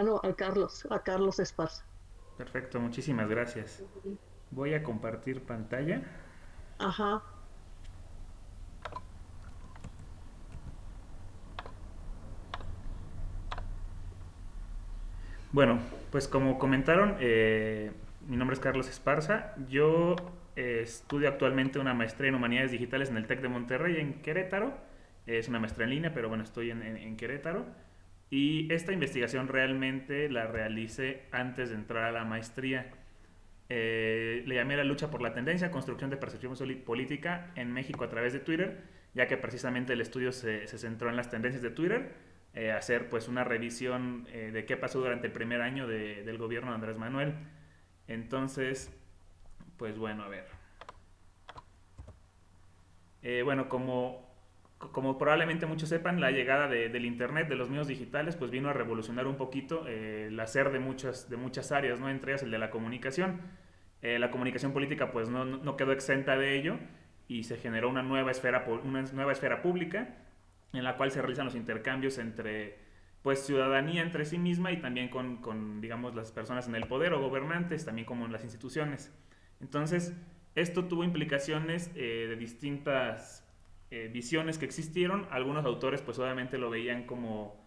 No, a Carlos Esparza. Perfecto, muchísimas gracias. Ujú. Voy a compartir pantalla. Ajá, Bueno, pues como comentaron, mi nombre es Carlos Esparza. Yo estudio actualmente una maestría en Humanidades Digitales en el TEC de Monterrey, en Querétaro. Es una maestría en línea, pero bueno, estoy en Querétaro. Y esta investigación realmente la realicé antes de entrar a la maestría. Le llamé la lucha por la tendencia, construcción de percepción política en México a través de Twitter, ya que precisamente el estudio se centró en las tendencias de Twitter, hacer pues una revisión de qué pasó durante el primer año del gobierno de Andrés Manuel. Entonces, pues bueno, a ver. Bueno, como probablemente muchos sepan, la llegada del Internet, de los medios digitales, pues vino a revolucionar un poquito el hacer de muchas áreas, ¿no? Entre ellas el de la comunicación. La comunicación política pues no quedó exenta de ello y se generó una nueva esfera pública en la cual se realizan los intercambios entre pues ciudadanía entre sí misma y también con digamos las personas en el poder o gobernantes, también como en las instituciones. Entonces, esto tuvo implicaciones de distintas visiones que existieron. Algunos autores pues obviamente lo veían como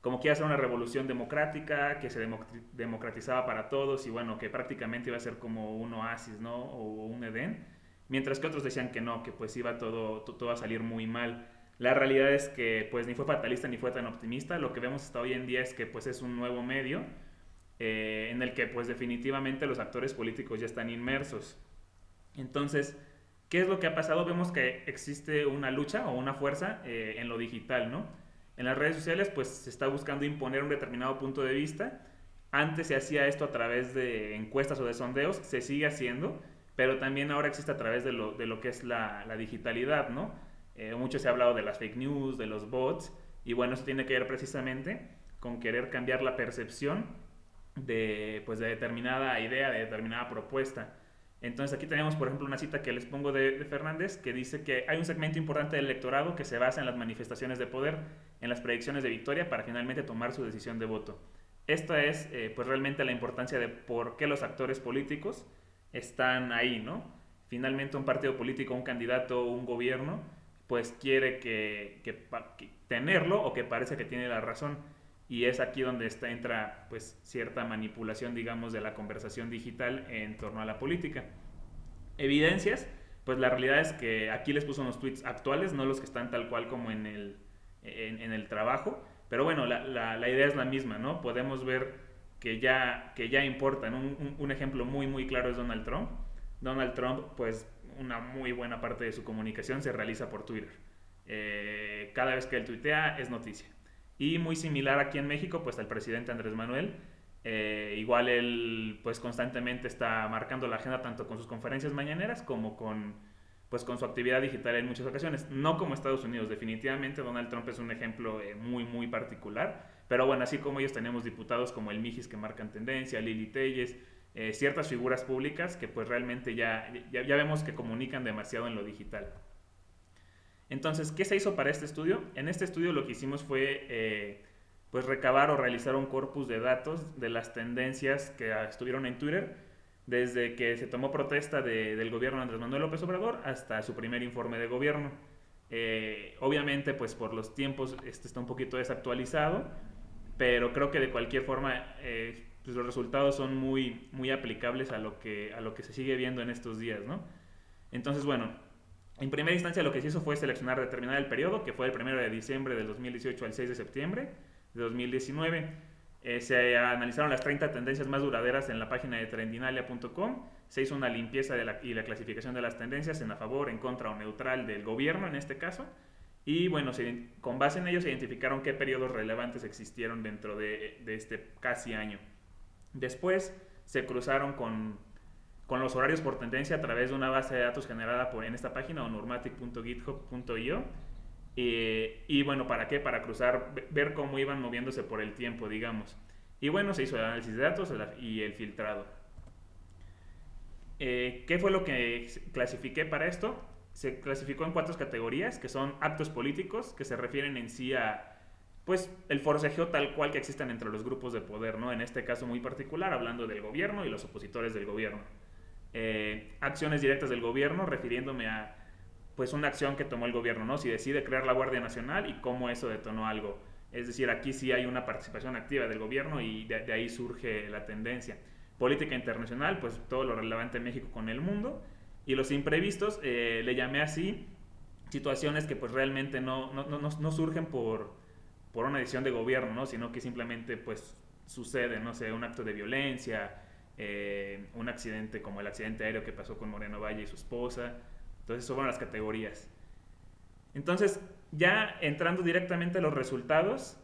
que iba a ser una revolución democrática, que se democratizaba para todos y bueno, que prácticamente iba a ser como un oasis, ¿no? O un Edén. Mientras que otros decían que no, que pues iba todo a salir muy mal. La realidad es que pues ni fue fatalista ni fue tan optimista. Lo que vemos hasta hoy en día es que pues es un nuevo medio en el que pues definitivamente los actores políticos ya están inmersos. Entonces, ¿qué es lo que ha pasado? Vemos que existe una lucha o una fuerza en lo digital, ¿no? En las redes sociales, pues se está buscando imponer un determinado punto de vista. Antes se hacía esto a través de encuestas o de sondeos, se sigue haciendo, pero también ahora existe a través de lo que es la digitalidad, ¿no? Mucho se ha hablado de las fake news, de los bots, y bueno, eso tiene que ver precisamente con querer cambiar la percepción pues, de determinada idea, de determinada propuesta. Entonces aquí tenemos, por ejemplo, una cita que les pongo de Fernández que dice que hay un segmento importante del electorado que se basa en las manifestaciones de poder, en las predicciones de victoria para finalmente tomar su decisión de voto. Esta es pues realmente la importancia de por qué los actores políticos están ahí, ¿no? Finalmente un partido político, un candidato, un gobierno, pues quiere que tenerlo o que parece que tiene la razón. Y es aquí donde entra pues cierta manipulación, digamos, de la conversación digital en torno a la política. Evidencias, pues la realidad es que aquí les puso unos tweets actuales, no los que están tal cual como en el trabajo, pero bueno, la idea es la misma, ¿no? Podemos ver que ya importan. Un ejemplo muy claro es Donald Trump. Donald Trump, pues una muy buena parte de su comunicación se realiza por Twitter. Cada vez que él tuitea es noticia. Y muy similar aquí en México, pues el presidente Andrés Manuel, igual él pues constantemente está marcando la agenda tanto con sus conferencias mañaneras como pues con su actividad digital en muchas ocasiones. No como Estados Unidos, definitivamente Donald Trump es un ejemplo muy particular, pero bueno, así como ellos tenemos diputados como el Mijis que marcan tendencia, Lili Telles, ciertas figuras públicas que pues realmente ya vemos que comunican demasiado en lo digital. Entonces, ¿qué se hizo para este estudio? En este estudio lo que hicimos fue pues recabar o realizar un corpus de datos de las tendencias que estuvieron en Twitter desde que se tomó protesta del gobierno de Andrés Manuel López Obrador hasta su primer informe de gobierno. Obviamente, pues por los tiempos este está un poquito desactualizado, pero creo que de cualquier forma pues los resultados son muy aplicables a lo que se sigue viendo en estos días, ¿no? Entonces, bueno, en primera instancia lo que se hizo fue seleccionar, determinar el periodo, que fue el 1 de diciembre del 2018 al 6 de septiembre de 2019. Se analizaron las 30 tendencias más duraderas en la página de trendinalia.com. Se hizo una limpieza y la clasificación de las tendencias en a favor, en contra o neutral del gobierno en este caso. Y bueno, con base en ello se identificaron qué periodos relevantes existieron dentro de este casi año. Después se cruzaron con los horarios por tendencia a través de una base de datos generada en esta página, onormatic.github.io. Y bueno, ¿para qué? Para cruzar, ver cómo iban moviéndose por el tiempo, digamos. Y bueno, se hizo el análisis de datos y el filtrado. ¿Qué fue lo que clasifiqué para esto? Se clasificó en cuatro categorías, que son actos políticos, que se refieren en sí pues el forcejeo tal cual que existen entre los grupos de poder, ¿no? En este caso muy particular, hablando del gobierno y los opositores del gobierno. Acciones directas del gobierno, refiriéndome a pues una acción que tomó el gobierno, ¿no? Si decide crear la Guardia Nacional y cómo eso detonó algo. Es decir, aquí sí hay una participación activa del gobierno y de ahí surge la tendencia. Política internacional, pues todo lo relevante en México con el mundo. Y los imprevistos, le llamé así, situaciones que pues realmente no surgen por una decisión de gobierno, ¿no? Sino que simplemente pues sucede, no sé, un acto de violencia, un accidente como el accidente aéreo que pasó con Moreno Valle y su esposa. Entonces, son las categorías. Entonces, ya entrando directamente a los resultados,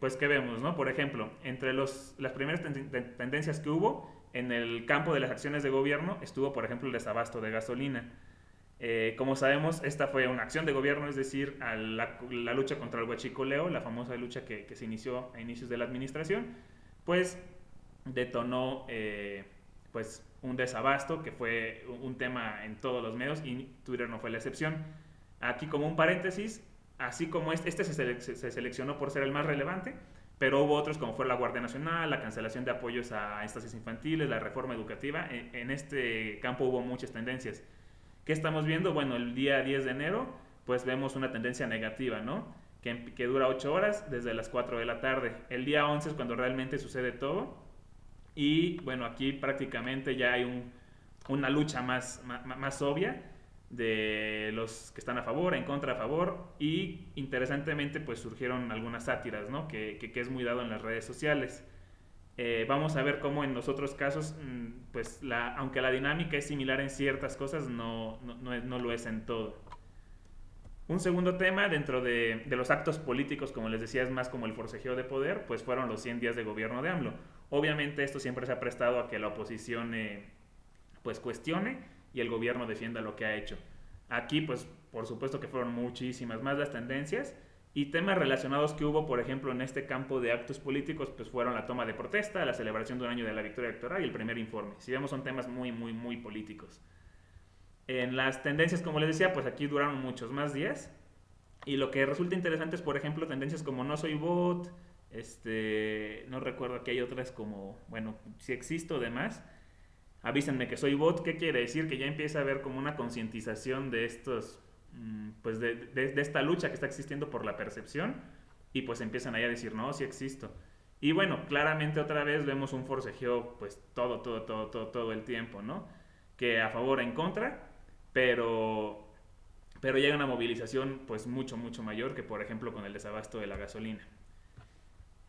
pues ¿qué vemos? ¿No? Por ejemplo, entre las primeras tendencias que hubo en el campo de las acciones de gobierno estuvo, por ejemplo, el desabasto de gasolina. Como sabemos, esta fue una acción de gobierno, es decir, la lucha contra el huachicoleo, la famosa lucha que se inició a inicios de la administración, pues detonó pues un desabasto que fue un tema en todos los medios y Twitter no fue la excepción. Aquí como un paréntesis, así como este se seleccionó por ser el más relevante, pero hubo otros como fue la Guardia Nacional, la cancelación de apoyos a estancias infantiles, la reforma educativa. En este campo hubo muchas tendencias. ¿Qué estamos viendo? Bueno, el día 10 de enero, pues vemos una tendencia negativa, ¿no? Que dura 8 horas desde las 4 de la tarde. El día 11 es cuando realmente sucede todo. Y bueno, aquí prácticamente ya hay una lucha más obvia de los que están a favor, en contra, a favor. Y interesantemente, pues surgieron algunas sátiras, ¿no? Que es muy dado en las redes sociales. Vamos a ver cómo en los otros casos, pues aunque la dinámica es similar en ciertas cosas, no lo es en todo. Un segundo tema dentro de los actos políticos, como les decía, es más como el forcejeo de poder, pues fueron los 100 días de gobierno de AMLO. Obviamente esto siempre se ha prestado a que la oposición pues cuestione y el gobierno defienda lo que ha hecho. Aquí pues por supuesto que fueron muchísimas más las tendencias y temas relacionados que hubo, por ejemplo, en este campo de actos políticos, pues fueron la toma de protesta, la celebración de un año de la victoria electoral y el primer informe. Si vemos son temas muy políticos. En las tendencias, como les decía, pues aquí duraron muchos más días. Y lo que resulta interesante es, por ejemplo, tendencias como no soy bot, no recuerdo que hay otras como, bueno, si existo o demás, avísenme que soy bot. ¿Qué quiere decir? Que ya empieza a haber como una concientización de estos, pues de esta lucha que está existiendo por la percepción y pues empiezan ahí a decir, no, sí existo. Y bueno, claramente otra vez vemos un forcejeo pues todo el tiempo, ¿no? Que a favor o en contra, pero llega una movilización pues mucho mayor que por ejemplo con el desabasto de la gasolina.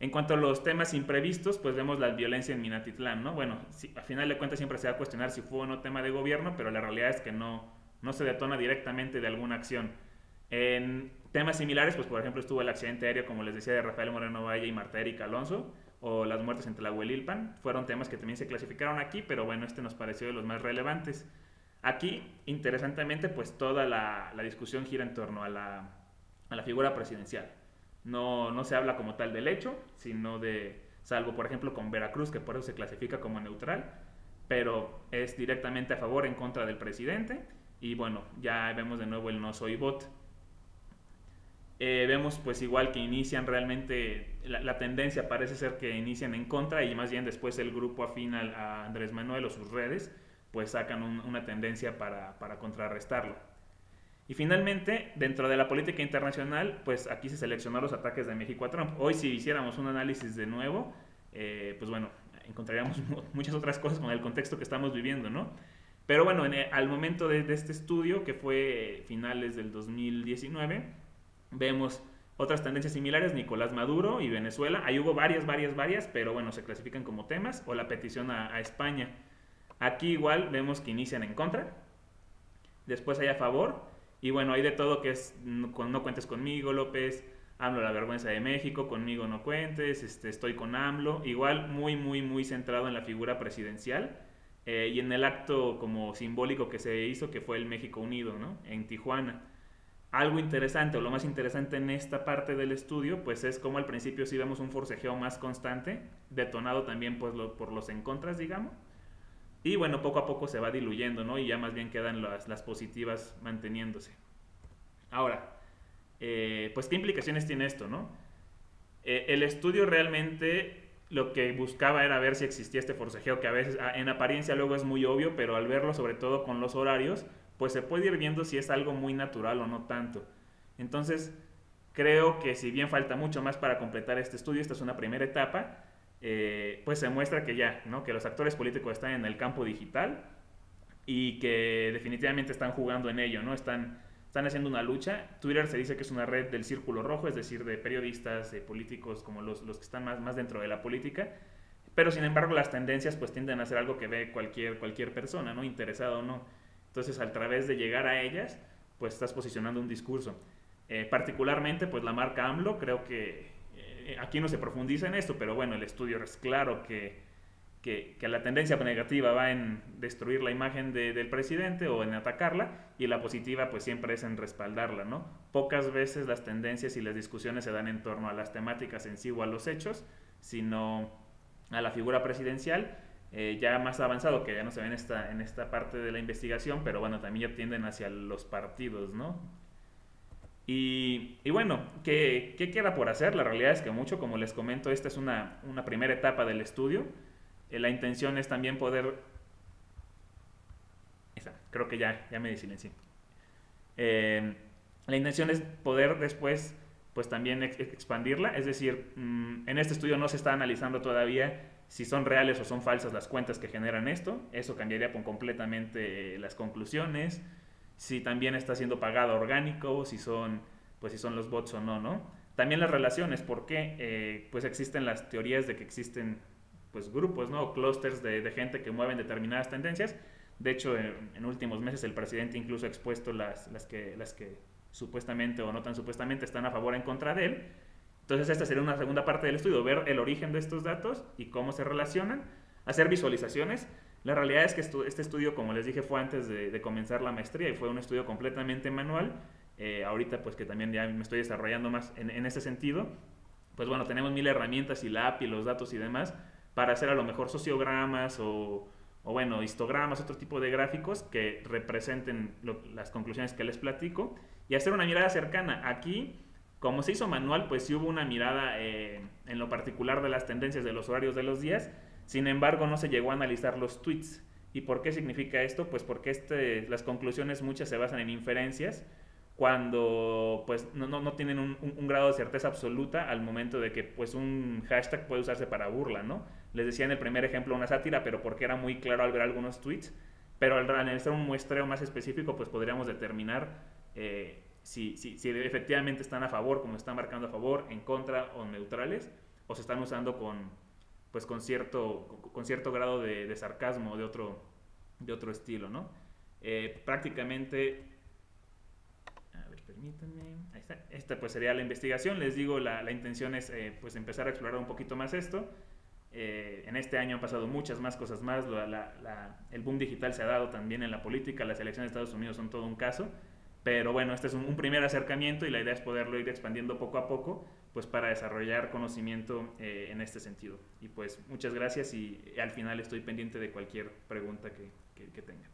En cuanto a los temas imprevistos, pues vemos la violencia en Minatitlán, ¿no? Bueno, sí, a final de cuentas siempre se va a cuestionar si fue o no tema de gobierno, pero la realidad es que no se detona directamente de alguna acción. En temas similares, pues por ejemplo estuvo el accidente aéreo, como les decía, de Rafael Moreno Valle y Marta Erika Alonso, o las muertes en Tlahuelilpan, fueron temas que también se clasificaron aquí, pero bueno, este nos pareció de los más relevantes. Aquí, interesantemente, pues toda la discusión gira en torno a la figura presidencial. No se habla como tal del hecho, sino salvo por ejemplo con Veracruz, que por eso se clasifica como neutral, pero es directamente a favor, en contra del presidente, y bueno, ya vemos de nuevo el no soy bot. Vemos pues igual que inician realmente, la tendencia parece ser que inician en contra y más bien después el grupo afín a Andrés Manuel o sus redes pues sacan una tendencia para contrarrestarlo. Y finalmente, dentro de la política internacional, pues aquí se seleccionó los ataques de México a Trump. Hoy si hiciéramos un análisis de nuevo, pues bueno, encontraríamos muchas otras cosas con el contexto que estamos viviendo, ¿no? Pero bueno, al momento de este estudio, que fue finales del 2019, vemos otras tendencias similares, Nicolás Maduro y Venezuela. Ahí hubo varias, pero bueno, se clasifican como temas, o la petición a España. Aquí igual vemos que inician en contra, después hay a favor, y bueno, hay de todo que es no cuentes conmigo, López, AMLO la vergüenza de México, conmigo no cuentes, estoy con AMLO, igual muy centrado en la figura presidencial y en el acto como simbólico que se hizo, que fue el México Unido, ¿no? En Tijuana. Algo interesante, o lo más interesante en esta parte del estudio, pues es como al principio sí vemos un forcejeo más constante, detonado también pues, por los en contras, digamos, y bueno, poco a poco se va diluyendo, ¿no? Y ya más bien quedan las positivas manteniéndose. Ahora, pues ¿qué implicaciones tiene esto, no? El estudio realmente lo que buscaba era ver si existía este forcejeo, que a veces en apariencia luego es muy obvio, pero al verlo sobre todo con los horarios, pues se puede ir viendo si es algo muy natural o no tanto. Entonces, creo que si bien falta mucho más para completar este estudio, esta es una primera etapa, pues se muestra que ya, ¿no? Que los actores políticos están en el campo digital y que definitivamente están jugando en ello, ¿no? Están haciendo una lucha. Twitter se dice que es una red del círculo rojo, es decir, de periodistas, de políticos, como los que están más dentro de la política, pero sin embargo las tendencias pues tienden a ser algo que ve cualquier persona, ¿no? Interesado o no. Entonces, a través de llegar a ellas, pues estás posicionando un discurso. Particularmente, pues la marca AMLO, creo que aquí no se profundiza en esto, pero bueno, el estudio es claro que la tendencia negativa va en destruir la imagen del presidente o en atacarla, y la positiva pues siempre es en respaldarla, ¿no? Pocas veces las tendencias y las discusiones se dan en torno a las temáticas en sí o a los hechos, sino a la figura presidencial, ya más avanzado, que ya no se ve en esta parte de la investigación, pero bueno, también ya tienden hacia los partidos, ¿no? Y bueno, ¿qué queda por hacer? La realidad es que mucho, como les comento, esta es una primera etapa del estudio. La intención es también poder... Creo que ya me desilencié. Eh, la intención es poder después pues también expandirla, es decir, en este estudio no se está analizando todavía si son reales o son falsas las cuentas que generan esto, eso cambiaría completamente las conclusiones, si también está siendo pagado orgánico, si son los bots o no, ¿no? También las relaciones, porque pues existen las teorías de que existen pues grupos, ¿no? O clústeres de gente que mueven determinadas tendencias. De hecho, en últimos meses el presidente incluso ha expuesto las que supuestamente o no tan supuestamente están a favor o en contra de él. Entonces esta sería una segunda parte del estudio, ver el origen de estos datos y cómo se relacionan, hacer visualizaciones. La realidad es que este estudio, como les dije, fue antes de comenzar la maestría y fue un estudio completamente manual. Ahorita pues que también ya me estoy desarrollando más en ese sentido, pues bueno, tenemos mil herramientas y la API, los datos y demás, para hacer a lo mejor sociogramas o bueno, histogramas, otro tipo de gráficos que representen las conclusiones que les platico y hacer una mirada cercana. Aquí, como se hizo manual, pues sí hubo una mirada en lo particular de las tendencias de los horarios de los días, sin embargo no se llegó a analizar los tweets. ¿Y por qué significa esto? Pues porque las conclusiones muchas se basan en inferencias, cuando pues no tienen un grado de certeza absoluta al momento de que pues un hashtag puede usarse para burla, ¿no? Les decía en el primer ejemplo una sátira, pero porque era muy claro al ver algunos tweets, pero al analizar un muestreo más específico pues podríamos determinar si efectivamente están a favor, como están marcando a favor, en contra o neutrales, o se están usando con cierto grado de sarcasmo de otro estilo, ¿no? Prácticamente permítanme. Ahí está. Esta pues sería la investigación. Les digo, la intención es pues empezar a explorar un poquito más esto. En este año han pasado muchas más cosas más. El boom digital se ha dado también en la política. Las elecciones de Estados Unidos son todo un caso. Pero bueno, este es un primer acercamiento y la idea es poderlo ir expandiendo poco a poco, pues para desarrollar conocimiento en este sentido. Y pues muchas gracias y al final estoy pendiente de cualquier pregunta que tengan.